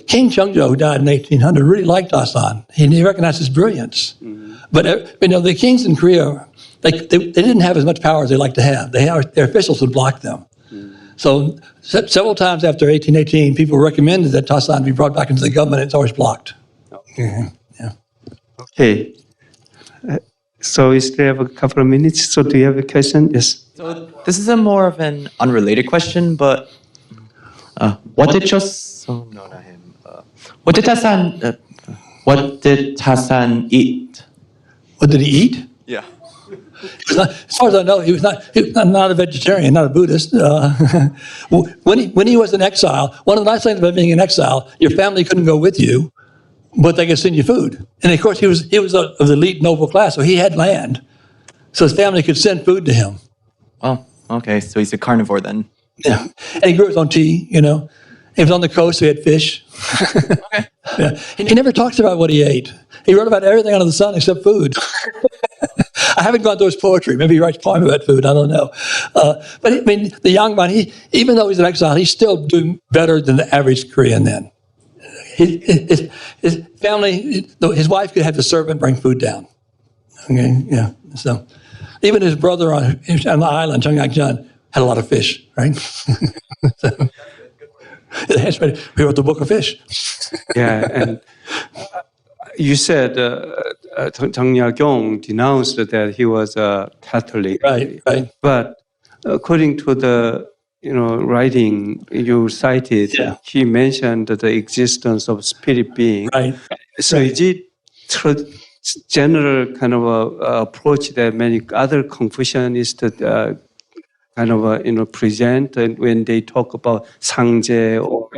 King Cheongjo, who died in 1800, really liked Tasan. He recognized his brilliance. But the kings in Korea, they didn't have as much power as they like to have. Their officials would block them. So several times after 1818, people recommended that Tasan be brought back into the government. It's always blocked. Yeah. Okay. So we still have a couple of minutes. So do you have a question? Yes. So this is a more of an unrelated question, but what did Tasan eat? What did he eat? Yeah. As far as I know, he was not a vegetarian, not a Buddhist. When he was in exile, one of the nice things about being in exile, your family couldn't go with you, but they could send you food. And of course, he was of the elite noble class, so he had land, so his family could send food to him. Oh, okay. So he's a carnivore then. Yeah, and he grew his own tea. He was on the coast, so he had fish. Okay. Yeah. He never talks about what he ate. He wrote about everything under the sun except food. I haven't gone through his poetry. Maybe he writes poems about food. I don't know. But the young man, even though he's in exile, he's still doing better than the average Korean then. His family, his wife could have the servant bring food down. Okay, yeah. So even his brother on the island, Chong Yagyong, had a lot of fish, right? We wrote the book of fish. Yeah, and you said Chong Yagyong denounced that he was a Catholic. Right. But according to the writing you cited, he mentioned the existence of spirit being. Right. So is it general kind of approach that many other Confucianists present when they talk about Sangje or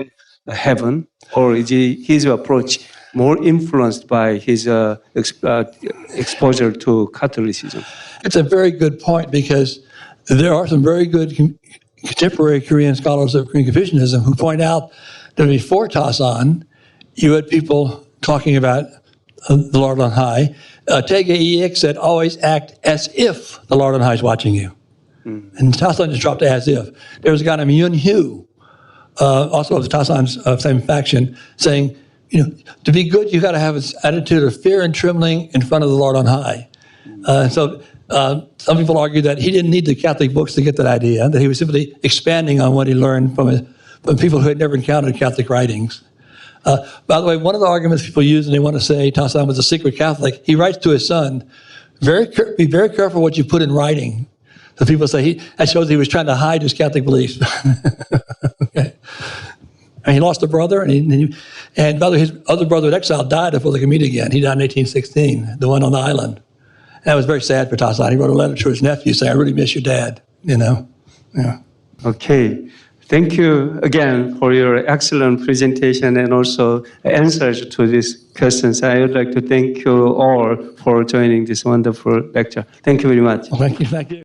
heaven, or is his approach more influenced by his exposure to Catholicism? It's a very good point, because there are some very good contemporary Korean scholars of Korean Confucianism who point out that before Tasan, you had people talking about the Lord on high. Tae-ge said, always act as if the Lord on high is watching you. And Tasan just dropped as if. There was a guy named Yun Hyu, also of the Tasan's same faction, saying, to be good, you got to have an attitude of fear and trembling in front of the Lord on high. Some people argue that he didn't need the Catholic books to get that idea, that he was simply expanding on what he learned from people who had never encountered Catholic writings. By the way, one of the arguments people use when they want to say Tasan was a secret Catholic, he writes to his son, be very careful what you put in writing. So people say that shows he was trying to hide his Catholic beliefs. Okay. And he lost a brother, and by the way, his other brother in exile died before they could meet again. He died in 1816, the one on the island. And that was very sad for Tasan. He wrote a letter to his nephew saying, "I really miss your dad." Yeah. Okay. Thank you again for your excellent presentation and also answers to these questions. I would like to thank you all for joining this wonderful lecture. Thank you very much. Well, thank you.